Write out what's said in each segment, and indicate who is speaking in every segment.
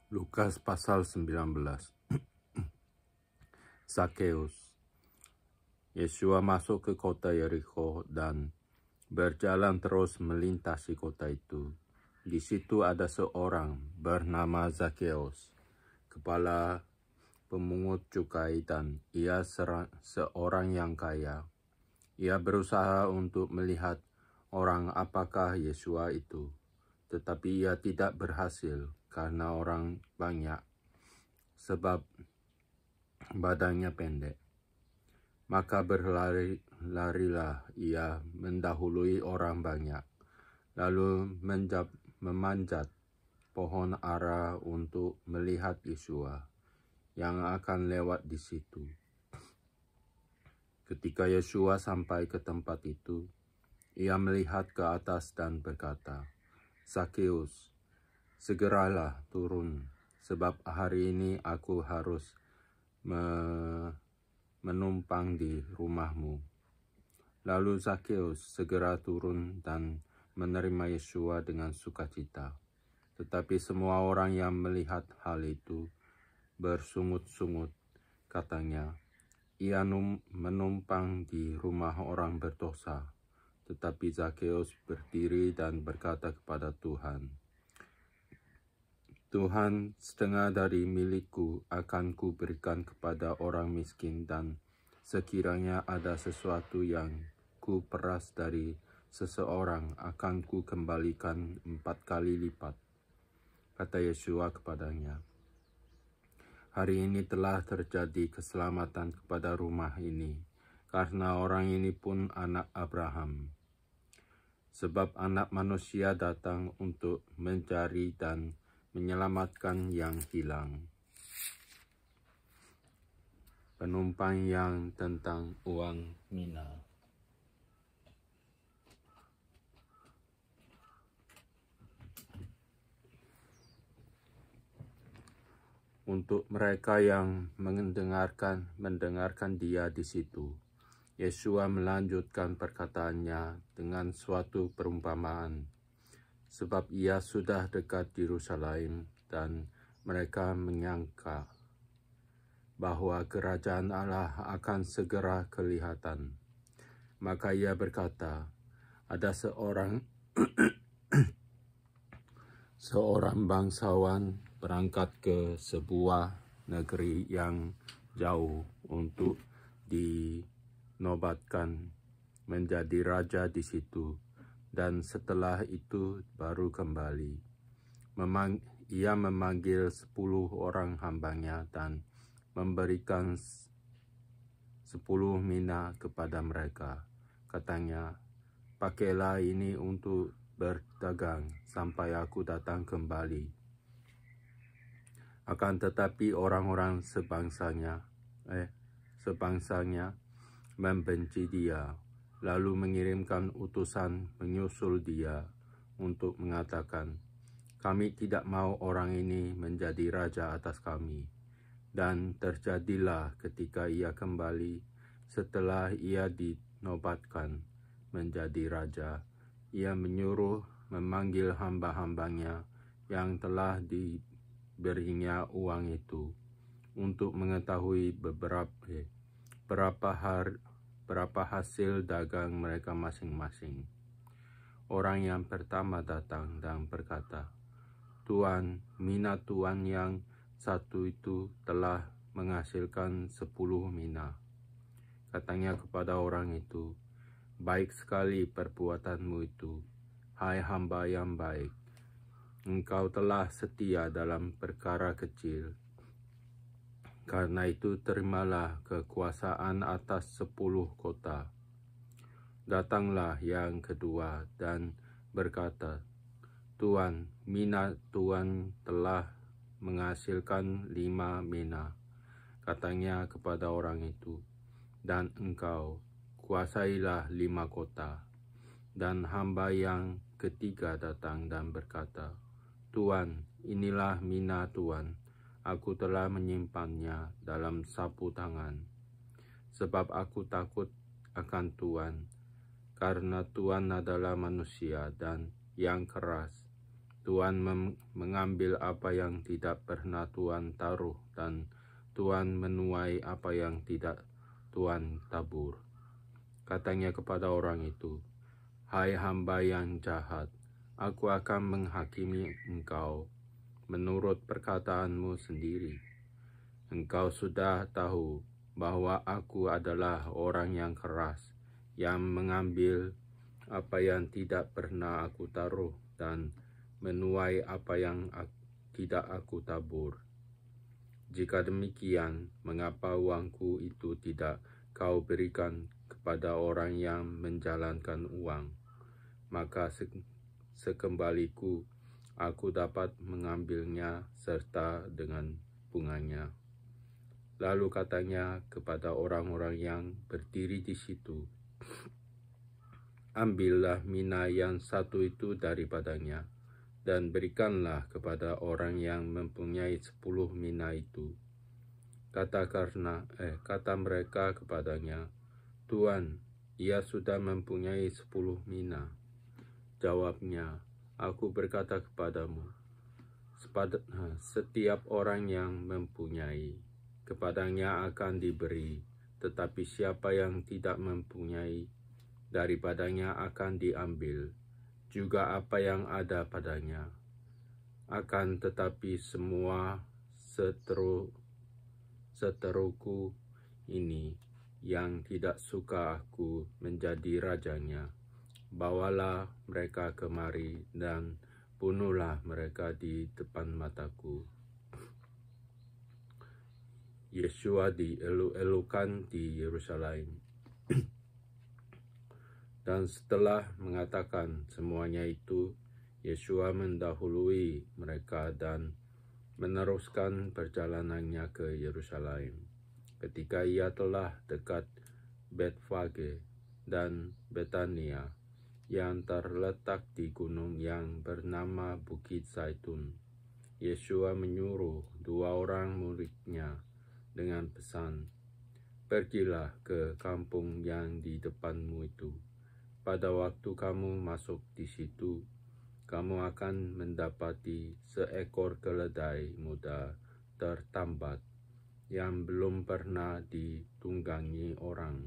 Speaker 1: Lukas pasal 19. Zakeus. Yesua masuk ke kota Yerikho dan berjalan terus melintasi kota itu. Di situ ada seorang bernama Zakeus, kepala pemungut cukai, dan ia seorang yang kaya. Ia berusaha untuk melihat orang apakah Yesua itu, tetapi ia tidak berhasil karena orang banyak, sebab badannya pendek. Maka berlarilah ia mendahului orang banyak, lalu memanjat pohon ara untuk melihat Yesua yang akan lewat di situ. Ketika Yesua sampai ke tempat itu, ia melihat ke atas dan berkata, "Zakeus, segeralah turun, sebab hari ini aku harus menumpang di rumahmu." Lalu Zakeus segera turun dan menerima Yesua dengan sukacita. Tetapi semua orang yang melihat hal itu bersungut-sungut, katanya, "Ia menumpang di rumah orang berdosa." Tetapi Zakeus berdiri dan berkata kepada Tuhan, "Tuhan, setengah dari milikku akan kuberikan kepada orang miskin, dan sekiranya ada sesuatu yang ku peras dari seseorang, akan ku kembalikan 4 kali lipat." Kata Yesua kepadanya, "Hari ini telah terjadi keselamatan kepada rumah ini, karena orang ini pun anak Abraham. Sebab Anak Manusia datang untuk mencari dan menyelamatkan yang hilang." Penumpang yang tentang uang mina. Untuk mereka yang mendengarkan dia di situ, Yesua melanjutkan perkataannya dengan suatu perumpamaan, sebab ia sudah dekat Yerusalem dan mereka menyangka bahwa kerajaan Allah akan segera kelihatan. Maka ia berkata, ada seorang bangsawan berangkat ke sebuah negeri yang jauh untuk dinobatkan menjadi raja di situ, dan setelah itu baru kembali. Ia memanggil 10 orang hambanya dan memberikan 10 mina kepada mereka. Katanya, "Pakailah ini untuk berdagang sampai aku datang kembali." Akan tetapi orang-orang sebangsanya membenci dia, lalu mengirimkan utusan menyusul dia untuk mengatakan, "Kami tidak mau orang ini menjadi raja atas kami." Dan terjadilah ketika ia kembali setelah ia dinobatkan menjadi raja, ia menyuruh memanggil hamba-hambanya yang telah diberinya uang itu untuk mengetahui berapa hasil dagang mereka masing-masing. Orang yang pertama datang dan berkata, "Tuan, mina Tuan yang satu itu telah menghasilkan 10 mina." Katanya kepada orang itu, "Baik sekali perbuatanmu itu, hai hamba yang baik. Engkau telah setia dalam perkara kecil. Karena itu terimalah kekuasaan atas 10 kota." Datanglah yang kedua dan berkata, "Tuan, mina Tuan telah menghasilkan 5 mina." Katanya kepada orang itu, "Dan engkau kuasailah 5 kota." Dan hamba yang ketiga datang dan berkata, "Tuan, inilah mina Tuan. Aku telah menyimpannya dalam sapu tangan, sebab aku takut akan Tuan, karena Tuan adalah manusia dan yang keras. Tuhan mengambil apa yang tidak pernah Tuhan taruh, dan Tuhan menuai apa yang tidak Tuhan tabur. Katanya kepada orang itu, "Hai hamba yang jahat, aku akan menghakimi engkau menurut perkataanmu sendiri. Engkau sudah tahu bahwa aku adalah orang yang keras, yang mengambil apa yang tidak pernah aku taruh dan menuai apa yang tidak aku tabur. Jika demikian, mengapa uangku itu tidak kau berikan kepada orang yang menjalankan uang? Maka sekembaliku aku dapat mengambilnya serta dengan bunganya." Lalu katanya kepada orang-orang yang berdiri di situ, "Ambillah mina yang satu itu daripadanya, dan berikanlah kepada orang yang mempunyai 10 mina itu." Kata mereka kepadanya, "Tuan, ia sudah mempunyai 10 mina." Jawabnya, "Aku berkata kepadamu, setiap orang yang mempunyai, kepadanya akan diberi, tetapi siapa yang tidak mempunyai, daripadanya akan diambil juga apa yang ada padanya. Akan tetapi semua seteruku ini yang tidak suka aku menjadi rajanya, bawalah mereka kemari dan bunuhlah mereka di depan mataku." Yesua dielu-elukan di Yerusalem. Dan setelah mengatakan semuanya itu, Yesua mendahului mereka dan meneruskan perjalanannya ke Yerusalem. Ketika ia telah dekat Betfage dan Betania yang terletak di gunung yang bernama Bukit Zaitun, Yesua menyuruh 2 orang muridnya dengan pesan, "Pergilah ke kampung yang di depanmu itu. Pada waktu kamu masuk di situ, kamu akan mendapati seekor keledai muda tertambat yang belum pernah ditunggangi orang.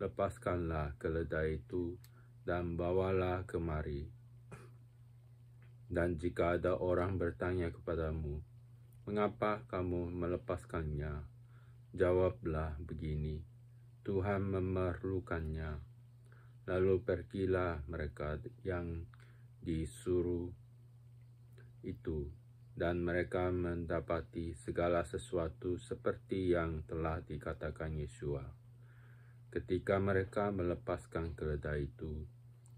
Speaker 1: Lepaskanlah keledai itu dan bawalah kemari. Dan jika ada orang bertanya kepadamu, 'Mengapa kamu melepaskannya?' jawablah begini, 'Tuhan memerlukannya.' Lalu pergilah mereka yang disuruh itu, dan mereka mendapati segala sesuatu seperti yang telah dikatakan Yesua. Ketika mereka melepaskan keledai itu,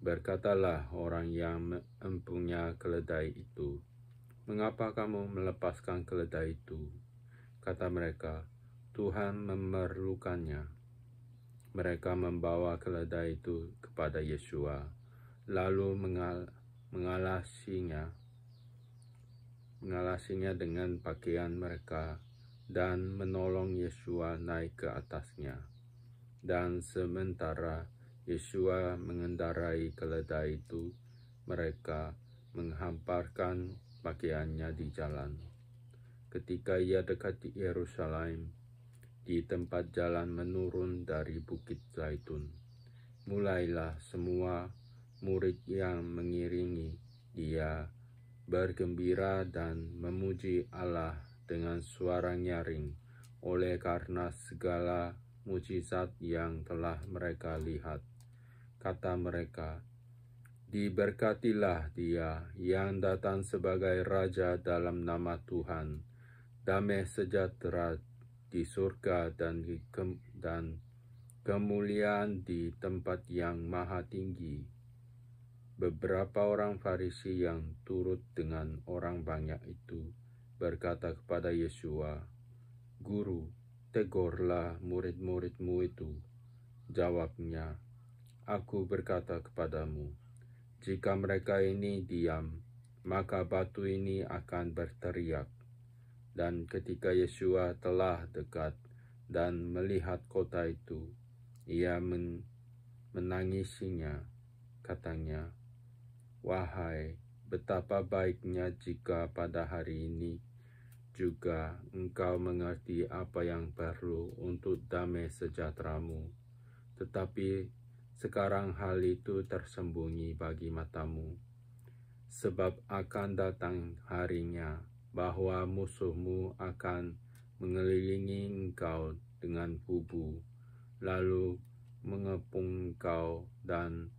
Speaker 1: berkatalah orang yang mempunyai keledai itu, 'Mengapa kamu melepaskan keledai itu?' Kata mereka, 'Tuhan memerlukannya.' Mereka membawa keledai itu kepada Yesua, lalu mengalasinya dengan pakaian mereka dan menolong Yesua naik ke atasnya. Dan sementara Yesua mengendarai keledai itu, mereka menghamparkan pakaiannya di jalan. Ketika ia dekat di Yerusalem, di tempat jalan menurun dari Bukit Zaitun, mulailah semua murid yang mengiringi dia bergembira dan memuji Allah dengan suara nyaring oleh karena segala mujizat yang telah mereka lihat. Kata mereka, "Diberkatilah Dia yang datang sebagai Raja dalam nama Tuhan. Damai sejahtera di surga dan kemuliaan di tempat yang maha tinggi." Beberapa orang Farisi yang turut dengan orang banyak itu berkata kepada Yesua, "Guru, tegurlah murid-muridmu itu." Jawabnya, "Aku berkata kepadamu, jika mereka ini diam, maka batu ini akan berteriak." Dan ketika Yesua telah dekat dan melihat kota itu, ia menangisinya. Katanya, "Wahai betapa baiknya jika pada hari ini juga engkau mengerti apa yang perlu untuk damai sejahteramu. Tetapi sekarang hal itu tersembunyi bagi matamu, sebab akan datang harinya bahwa musuhmu akan mengelilingi engkau dengan kubu, lalu mengepung engkau dan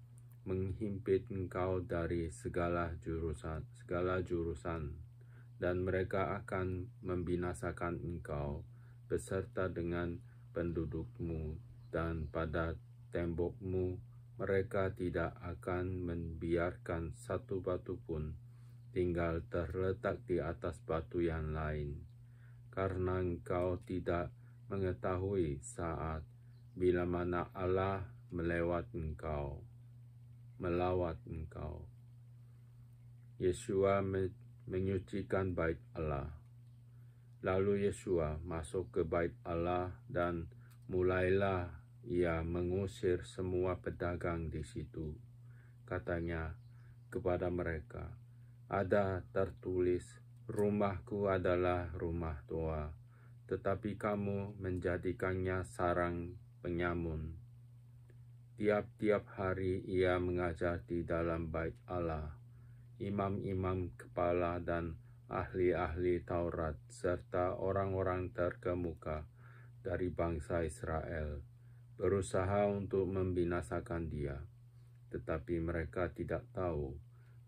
Speaker 1: menghimpit engkau dari segala jurusan, dan mereka akan membinasakan engkau beserta dengan pendudukmu, dan pada tembokmu mereka tidak akan membiarkan satu batu pun tinggal terletak di atas batu yang lain, karena engkau tidak mengetahui saat bila mana Allah melawat engkau. Yesua menyucikan bait Allah. Lalu Yesua masuk ke bait Allah dan mulailah ia mengusir semua pedagang di situ. Katanya kepada mereka, ada tertulis, rumahku adalah rumah doa, tetapi kamu menjadikannya sarang penyamun. Tiap-tiap hari ia mengajar di dalam bait Allah. Imam-imam kepala dan ahli-ahli Taurat serta orang-orang terkemuka dari bangsa Israel berusaha untuk membinasakan dia, tetapi mereka tidak tahu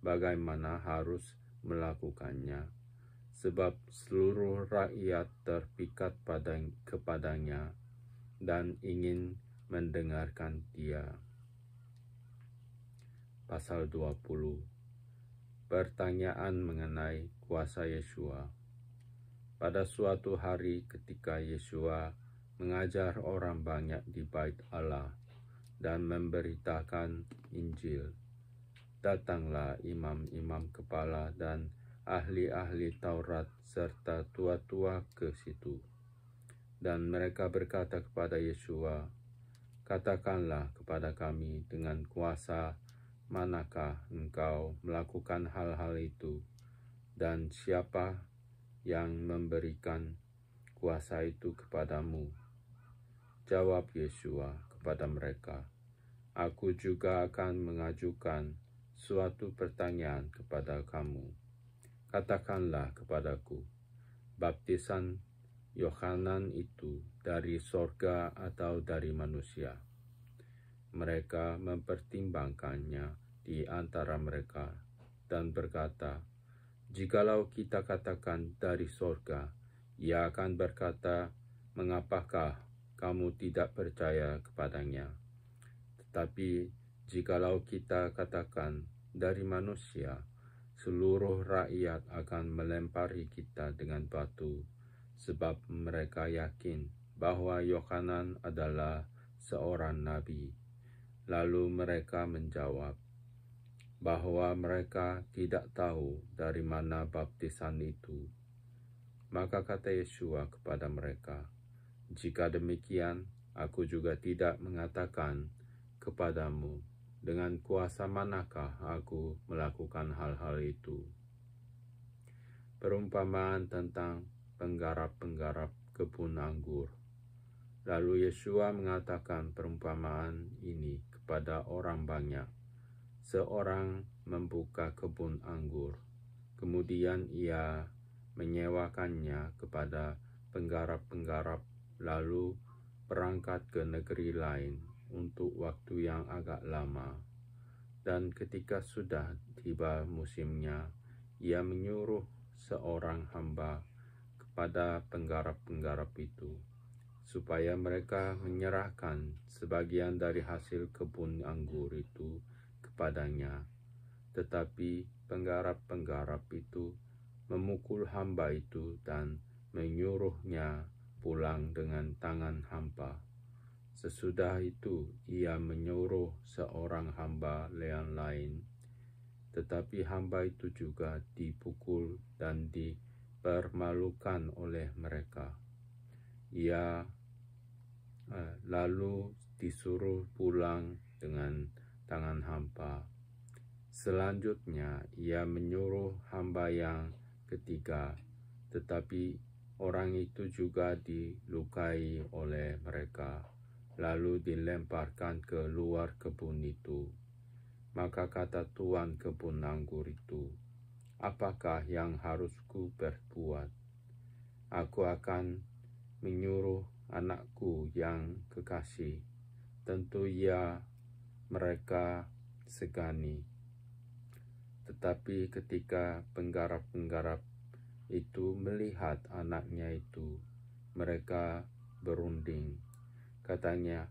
Speaker 1: bagaimana harus melakukannya, sebab seluruh rakyat terpikat kepadanya dan ingin mendengarkan dia. Pasal 20. Pertanyaan mengenai kuasa Yesua. Pada suatu hari ketika Yesua mengajar orang banyak di bait Allah dan memberitakan Injil, datanglah imam-imam kepala dan ahli-ahli Taurat serta tua-tua ke situ. Dan mereka berkata kepada Yesua, katakanlah kepada kami dengan kuasa manakah engkau melakukan hal-hal itu, dan siapa yang memberikan kuasa itu kepadamu? Jawab Yesua kepada mereka, aku juga akan mengajukan suatu pertanyaan kepada kamu. Katakanlah kepadaku, baptisan Yohanan itu dari sorga atau dari manusia? Mereka mempertimbangkannya di antara mereka dan berkata, jikalau kita katakan dari sorga, ia akan berkata, mengapakah kamu tidak percaya kepadanya? Tetapi jikalau kita katakan dari manusia, seluruh rakyat akan melempari kita dengan batu, sebab mereka yakin bahwa Yohanan adalah seorang nabi. Lalu mereka menjawab bahwa mereka tidak tahu dari mana baptisan itu. Maka kata Yesua kepada mereka, jika demikian, aku juga tidak mengatakan kepadamu dengan kuasa manakah aku melakukan hal-hal itu. Perumpamaan tentang penggarap-penggarap kebun anggur. Lalu Yesua mengatakan perumpamaan ini kepada orang banyak. Seorang membuka kebun anggur, kemudian ia menyewakannya kepada penggarap-penggarap, lalu berangkat ke negeri lain untuk waktu yang agak lama. Dan ketika sudah tiba musimnya, ia menyuruh seorang hamba kepada penggarap-penggarap itu, supaya mereka menyerahkan sebagian dari hasil kebun anggur itu kepadanya. Tetapi penggarap-penggarap itu memukul hamba itu dan menyuruhnya pulang dengan tangan hampa. Sesudah itu ia menyuruh seorang hamba yang lain, tetapi hamba itu juga dipukul dan dipermalukan oleh mereka. Ia lalu disuruh pulang dengan tangan hampa. Selanjutnya ia menyuruh hamba yang ketiga, tetapi orang itu juga dilukai oleh mereka, lalu dilemparkan ke luar kebun itu. Maka kata tuan kebun anggur itu, apakah yang harus ku berbuat? Aku akan menyuruh anakku yang kekasih, tentu ia mereka segani. Tetapi ketika penggarap-penggarap itu melihat anaknya itu, mereka berunding. Katanya,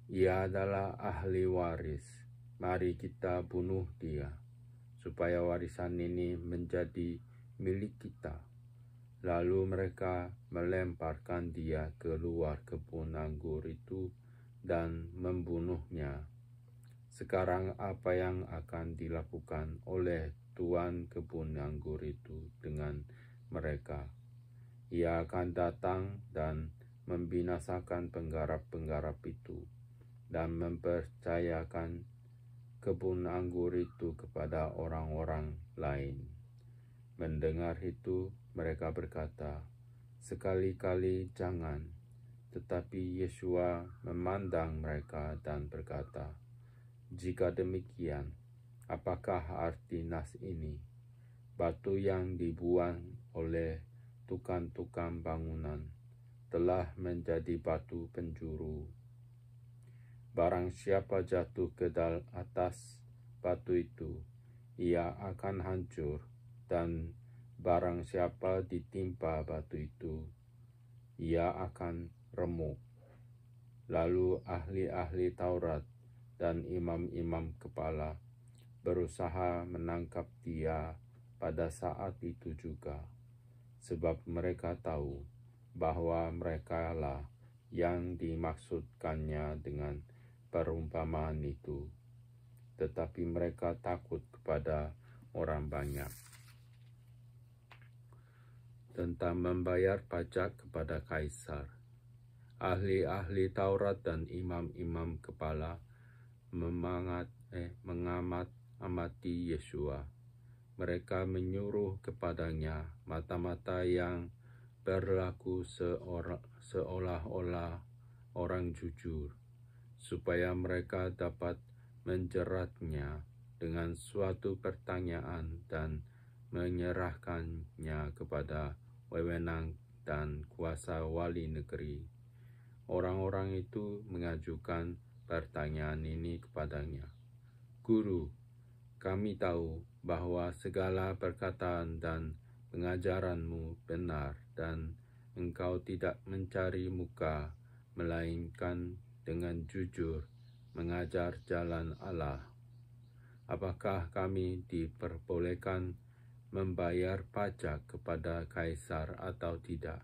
Speaker 1: ia adalah ahli waris. Mari kita bunuh dia, supaya warisan ini menjadi milik kita. Lalu mereka melemparkan dia ke luar kebun anggur itu dan membunuhnya. Sekarang apa yang akan dilakukan oleh tuan kebun anggur itu dengan mereka? Ia akan datang dan membinasakan penggarap-penggarap itu dan mempercayakan kebun anggur itu kepada orang-orang lain. Mendengar itu, mereka berkata, sekali-kali jangan. Tetapi Yesua memandang mereka dan berkata, jika demikian, apakah arti nas ini? Batu yang dibuang oleh tukang-tukang bangunan telah menjadi batu penjuru. Barang siapa jatuh ke atas batu itu, ia akan hancur, dan barang siapa ditimpa batu itu, ia akan remuk. Lalu ahli-ahli Taurat dan imam-imam kepala berusaha menangkap dia pada saat itu juga, sebab mereka tahu bahwa merekalah yang dimaksudkannya dengan perumpamaan itu, tetapi mereka takut kepada orang banyak. Tentang membayar pajak kepada Kaisar, ahli-ahli Taurat dan imam-imam kepala mengamati Yesua. Mereka menyuruh kepadanya mata-mata yang berlaku seolah-olah orang jujur, supaya mereka dapat menjeratnya dengan suatu pertanyaan dan menyerahkannya kepada wewenang dan kuasa wali negeri. Orang-orang itu mengajukan pertanyaan ini kepadanya. Guru, kami tahu bahwa segala perkataan dan pengajaranmu benar dan engkau tidak mencari muka, melainkan dengan jujur mengajar jalan Allah. Apakah kami diperbolehkan membayar pajak kepada Kaisar atau tidak?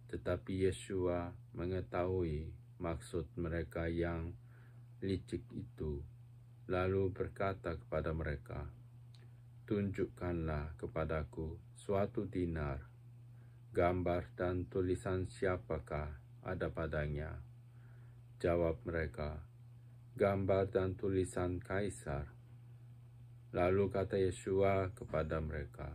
Speaker 1: Tetapi Yesua mengetahui maksud mereka yang licik itu, lalu berkata kepada mereka, tunjukkanlah kepadaku suatu dinar, gambar dan tulisan siapakah ada padanya? Jawab mereka, gambar dan tulisan Kaisar. Lalu kata Yesua kepada mereka,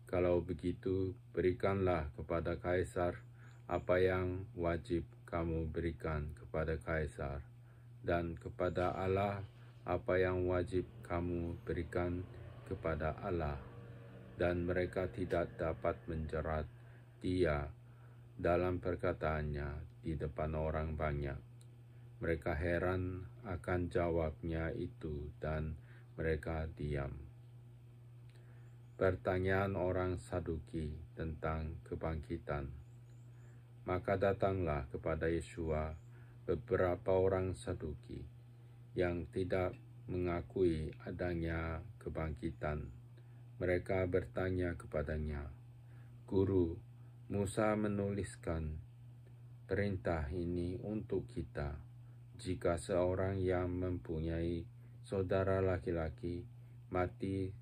Speaker 1: kalau begitu berikanlah kepada Kaisar apa yang wajib kamu berikan kepada Kaisar, dan kepada Allah apa yang wajib kamu berikan kepada Allah. Dan mereka tidak dapat menjerat dia dalam perkataannya di depan orang banyak. Mereka heran akan jawabnya itu dan mereka diam. Pertanyaan orang Saduki tentang kebangkitan. Maka datanglah kepada Yesua beberapa orang Saduki yang tidak mengakui adanya kebangkitan. Mereka bertanya kepadanya, Guru, Musa menuliskan perintah ini untuk kita. Jika seorang yang mempunyai saudara laki-laki mati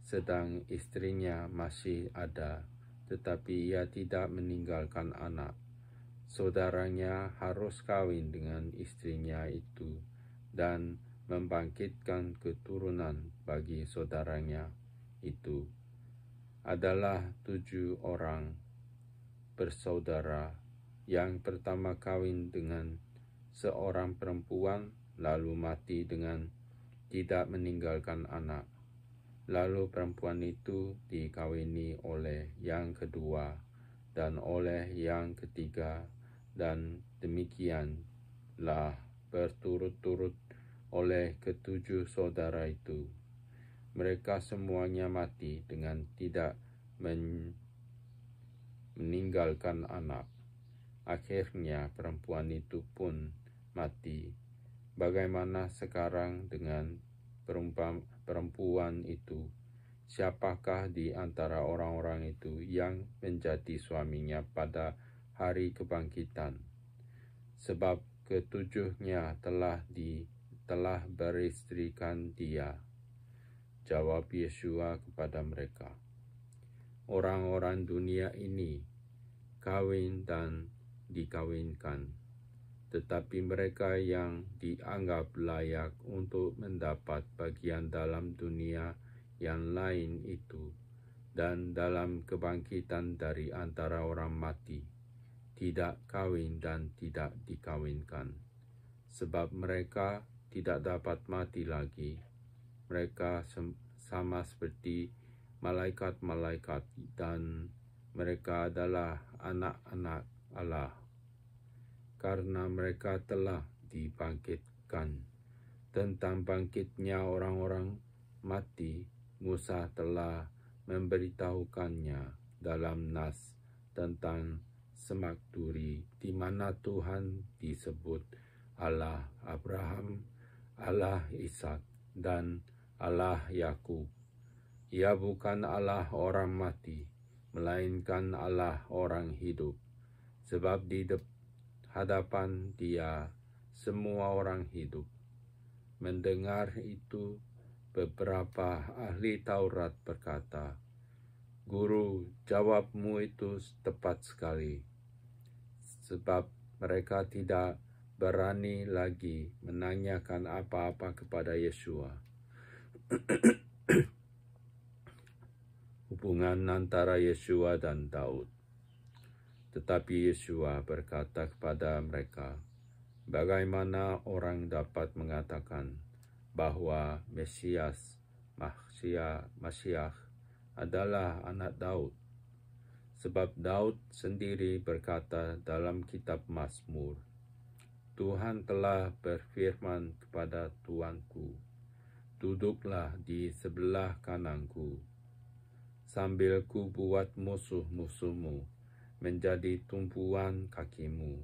Speaker 1: sedang istrinya masih ada, tetapi ia tidak meninggalkan anak, saudaranya harus kawin dengan istrinya itu dan membangkitkan keturunan bagi saudaranya itu adalah 7 orang bersaudara. Yang pertama kawin dengan seorang perempuan, lalu mati dengan tidak meninggalkan anak. Lalu perempuan itu dikawini oleh yang kedua dan oleh yang ketiga, dan demikianlah berturut-turut oleh ketujuh saudara itu. Mereka semuanya mati dengan tidak meninggalkan anak. Akhirnya perempuan itu pun mati. Bagaimana sekarang dengan perempuan itu? Siapakah di antara orang-orang itu yang menjadi suaminya pada hari kebangkitan? Sebab ketujuhnya telah beristrikan dia. Jawab Yesua kepada mereka, orang-orang dunia ini kawin dan dikawinkan, tetapi mereka yang dianggap layak untuk mendapat bagian dalam dunia yang lain itu dan dalam kebangkitan dari antara orang mati, tidak kawin dan tidak dikawinkan, sebab mereka tidak dapat mati lagi. Mereka sama seperti malaikat-malaikat, dan mereka adalah anak-anak Allah, karena mereka telah dibangkitkan. Tentang bangkitnya orang-orang mati, Musa telah memberitahukannya dalam Nas tentang semak duri, di mana Tuhan disebut Allah Abraham, Allah Ishak, dan Allah Yakub. Ia bukan Allah orang mati, melainkan Allah orang hidup, sebab di hadapan Dia semua orang hidup. Mendengar itu, beberapa ahli Taurat berkata, "Guru, jawabmu itu tepat sekali." Sebab mereka tidak berani lagi menanyakan apa-apa kepada Yesua. Hubungan antara Yesua dan Daud. Tetapi Yesua berkata kepada mereka, bagaimana orang dapat mengatakan bahwa Mesias, Masiah adalah anak Daud? Sebab Daud sendiri berkata dalam kitab Mazmur, Tuhan telah berfirman kepada Tuanku, duduklah di sebelah kananku, sambil ku buat musuh-musuhmu menjadi tumpuan kakimu.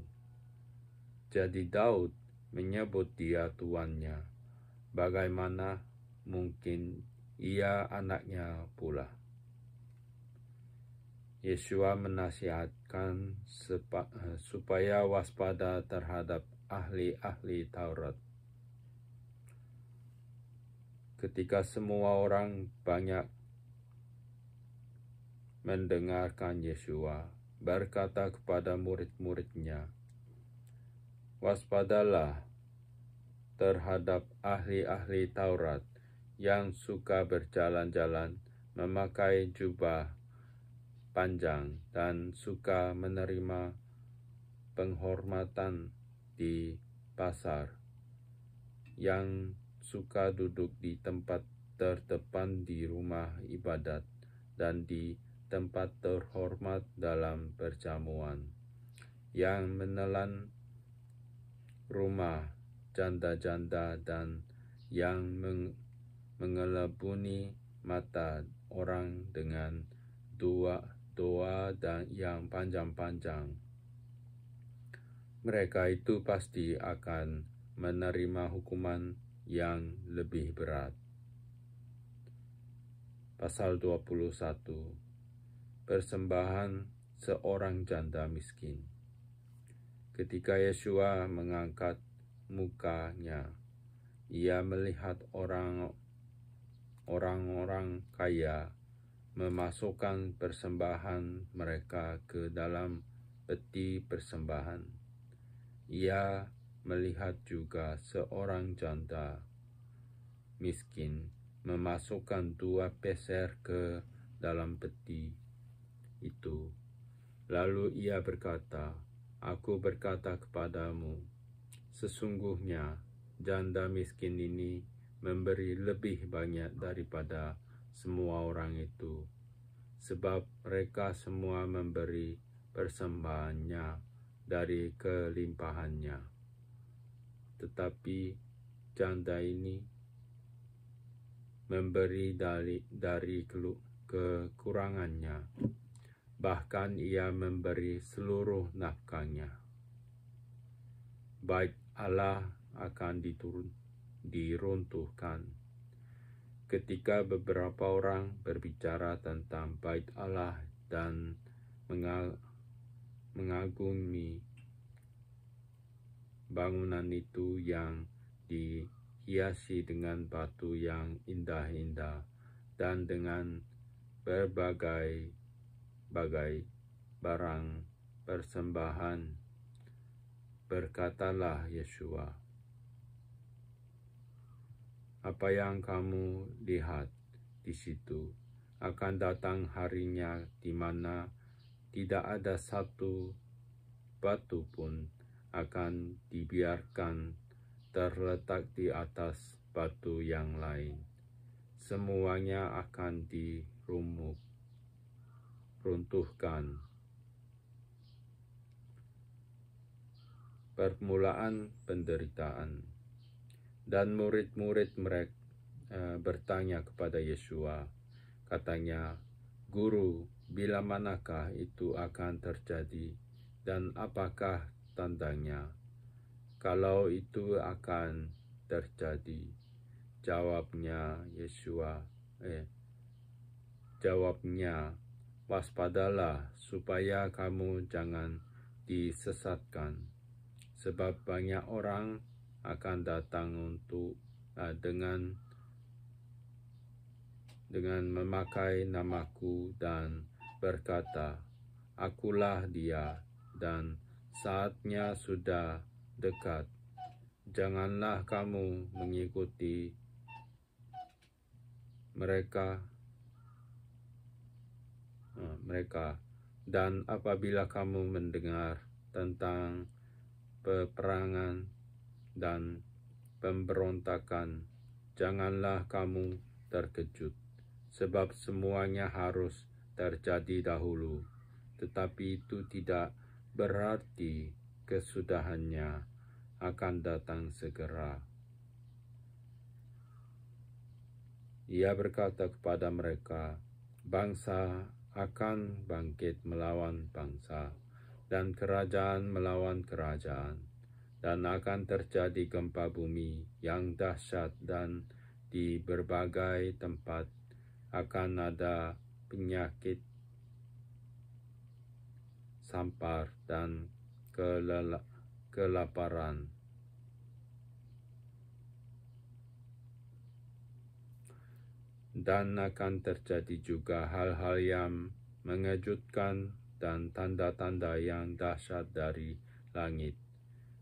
Speaker 1: Jadi Daud menyebut dia tuannya, bagaimana mungkin ia anaknya pula? Yesua menasihatkan supaya waspada terhadap ahli-ahli Taurat. Ketika semua orang banyak mendengarkan Yesua berkata kepada murid-muridnya, waspadalah terhadap ahli-ahli Taurat yang suka berjalan-jalan memakai jubah panjang dan suka menerima penghormatan di pasar, yang suka duduk di tempat terdepan di rumah ibadat dan di tempat terhormat dalam perjamuan, yang menelan rumah janda-janda dan yang mengelabuni mata orang dengan doa dan yang panjang-panjang. Mereka itu pasti akan menerima hukuman yang lebih berat. Pasal 21. Persembahan seorang janda miskin. Ketika Yesua mengangkat mukanya, ia melihat orang-orang kaya memasukkan persembahan mereka ke dalam peti persembahan. Ia melihat juga seorang janda miskin memasukkan 2 peser ke dalam peti itu. Lalu ia berkata, "Aku berkata kepadamu, sesungguhnya janda miskin ini memberi lebih banyak daripada semua orang itu, sebab mereka semua memberi persembahannya dari kelimpahannya. Tetapi janda ini memberi dari kekurangannya, bahkan ia memberi seluruh nafkahnya." Bait Allah akan diruntuhkan. Ketika beberapa orang berbicara tentang bait Allah dan mengagumi bangunan itu yang dihiasi dengan batu yang indah-indah dan dengan berbagai barang persembahan, berkatalah Yeshua, "Apa yang kamu lihat di situ, akan datang harinya di mana tidak ada satu batu pun akan dibiarkan terletak di atas batu yang lain. Semuanya akan diruntuhkan." Permulaan penderitaan. Dan murid-murid mereka bertanya kepada Yeshua, katanya, "Guru, bila manakah itu akan terjadi dan apakah tandanya kalau itu akan terjadi?" Jawabnya, "Waspadalah supaya kamu jangan disesatkan, sebab banyak orang akan datang dengan memakai namaku dan berkata, 'Akulah dia,' dan saatnya sudah dekat. Janganlah kamu mengikuti mereka. Dan apabila kamu mendengar tentang peperangan dan pemberontakan, janganlah kamu terkejut, sebab semuanya harus terjadi dahulu, tetapi itu tidak berarti kesudahannya akan datang segera." Ia berkata kepada mereka, "Bangsa akan bangkit melawan bangsa, dan kerajaan melawan kerajaan, dan akan terjadi gempa bumi yang dahsyat, dan di berbagai tempat akan ada penyakit, sampar, dan kelaparan. Dan akan terjadi juga hal-hal yang mengejutkan dan tanda-tanda yang dahsyat dari langit.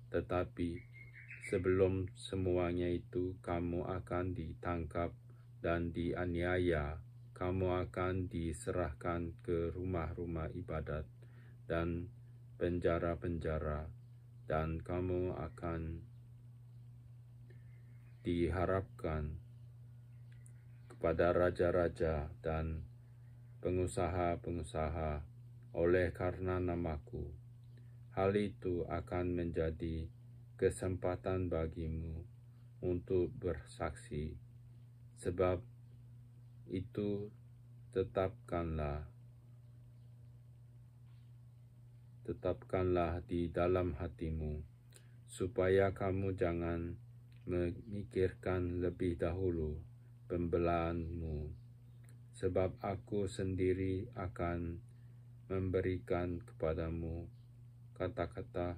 Speaker 1: Tetapi sebelum semuanya itu, kamu akan ditangkap dan dianiaya. Kamu akan diserahkan ke rumah-rumah ibadat dan penjara-penjara, dan kamu akan diharapkan kepada raja-raja dan pengusaha-pengusaha oleh karena namaku. Hal itu akan menjadi kesempatan bagimu untuk bersaksi. Sebab itu tetapkanlah di dalam hatimu, supaya kamu jangan memikirkan lebih dahulu pembelaanmu, sebab aku sendiri akan memberikan kepadamu kata-kata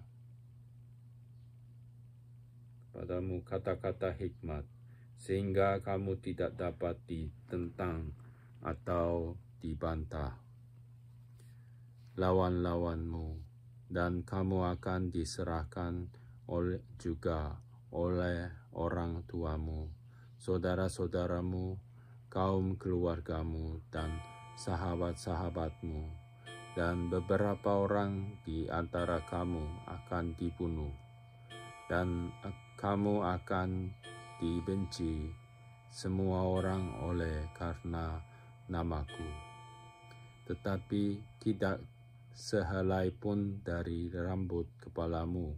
Speaker 1: hikmat, sehingga kamu tidak dapat ditentang atau dibantah lawan-lawanmu, dan kamu akan diserahkan juga oleh orang tuamu, saudara-saudaramu, kaum keluargamu dan sahabat-sahabatmu, dan beberapa orang di antara kamu akan dibunuh, dan kamu akan dibenci semua orang oleh karena namaku. Tetapi tidak sehelai pun dari rambut kepalamu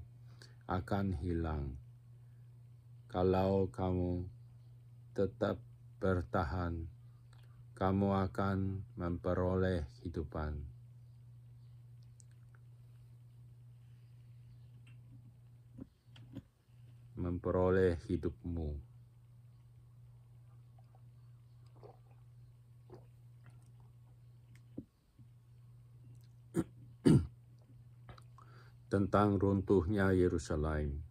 Speaker 1: akan hilang, kalau kamu tetap bertahan. Kamu akan memperoleh hidupmu. Tentang runtuhnya Yerusalem.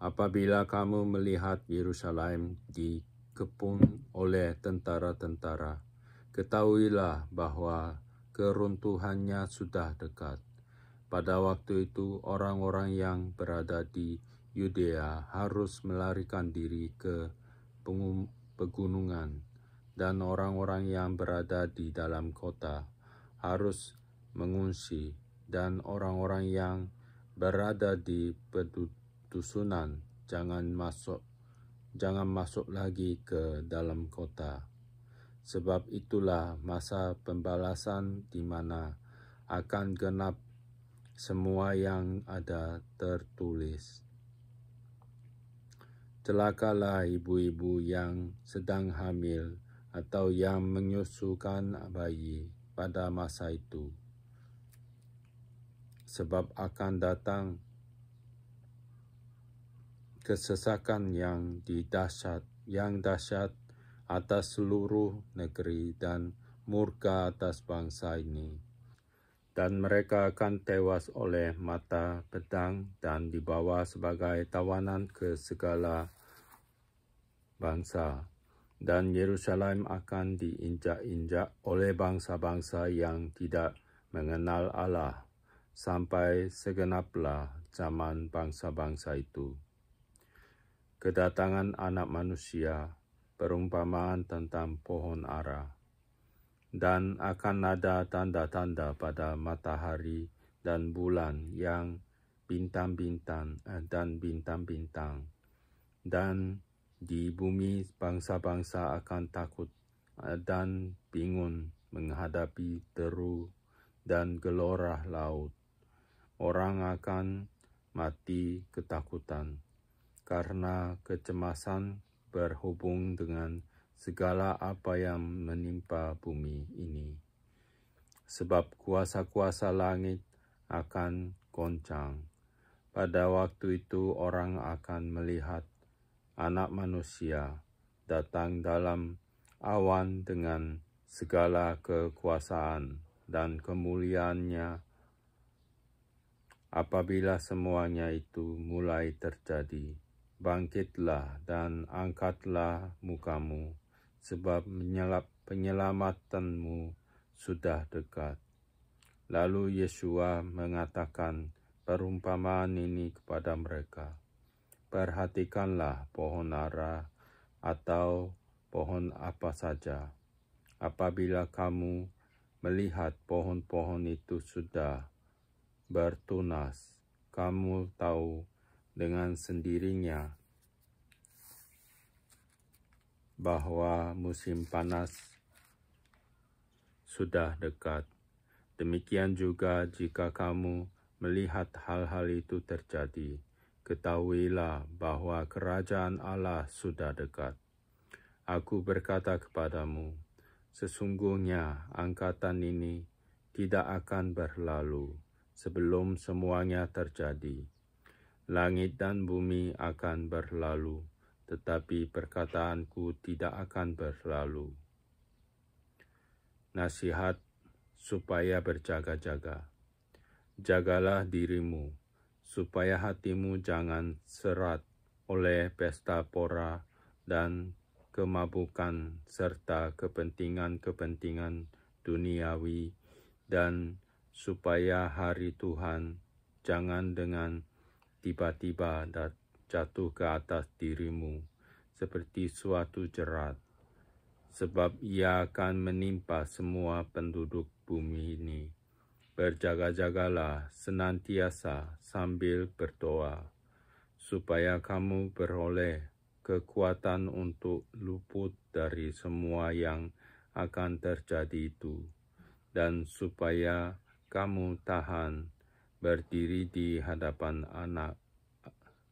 Speaker 1: Apabila kamu melihat Yerusalem dikepung oleh tentara-tentara, ketahuilah bahwa keruntuhannya sudah dekat. Pada waktu itu, orang-orang yang berada di Yudea harus melarikan diri ke pegunungan, dan orang-orang yang berada di dalam kota harus mengungsi, dan orang-orang yang berada di pedusunan jangan masuk lagi ke dalam kota. Sebab itulah masa pembalasan di mana akan genap semua yang ada tertulis. Celakalah ibu-ibu yang sedang hamil atau yang menyusukan bayi pada masa itu. Sebab akan datang kesesakan yang dahsyat atas seluruh negeri dan murka atas bangsa ini. Dan mereka akan tewas oleh mata pedang dan dibawa sebagai tawanan ke segala bangsa. Dan Yerusalem akan diinjak-injak oleh bangsa-bangsa yang tidak mengenal Allah, sampai segenaplah zaman bangsa-bangsa itu. Kedatangan Anak Manusia, perumpamaan tentang pohon ara. Dan akan ada tanda-tanda pada matahari dan bulan yang bintang-bintang. Dan di bumi bangsa-bangsa akan takut dan bingung menghadapi deru dan gelora laut. Orang akan mati ketakutan karena kecemasan berhubung dengan segala apa yang menimpa bumi ini. Sebab kuasa-kuasa langit akan goncang. Pada waktu itu orang akan melihat Anak Manusia datang dalam awan dengan segala kekuasaan dan kemuliaannya. Apabila semuanya itu mulai terjadi, bangkitlah dan angkatlah mukamu, sebab penyelamatanmu sudah dekat. Lalu Yesua mengatakan perumpamaan ini kepada mereka. Perhatikanlah pohon ara atau pohon apa saja. Apabila kamu melihat pohon-pohon itu sudah bertunas, kamu tahu dengan sendirinya bahwa musim panas sudah dekat. Demikian juga jika kamu melihat hal-hal itu terjadi, ketahuilah bahwa kerajaan Allah sudah dekat. Aku berkata kepadamu, sesungguhnya angkatan ini tidak akan berlalu sebelum semuanya terjadi. Langit dan bumi akan berlalu, tetapi perkataanku tidak akan berlalu. Nasihat supaya berjaga-jaga. Jagalah dirimu, supaya hatimu jangan serat oleh pesta pora dan kemabukan serta kepentingan-kepentingan duniawi, dan supaya hari Tuhan jangan dengan tiba-tiba jatuh ke atas dirimu seperti suatu jerat. sebab ia akan menimpa semua penduduk bumi ini. Berjaga-jagalah senantiasa sambil berdoa, supaya kamu beroleh kekuatan untuk luput dari semua yang akan terjadi itu, dan supaya kamu tahan berdiri di hadapan Anak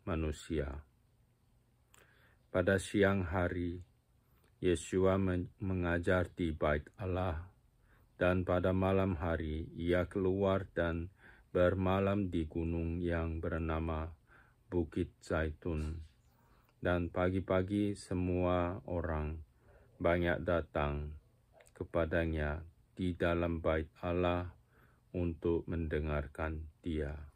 Speaker 1: Manusia. Pada siang hari, Yesua mengajar di Bait Allah, dan pada malam hari ia keluar dan bermalam di gunung yang bernama Bukit Zaitun. Dan pagi-pagi semua orang banyak datang kepadanya di dalam Bait Allah untuk mendengarkan Dia.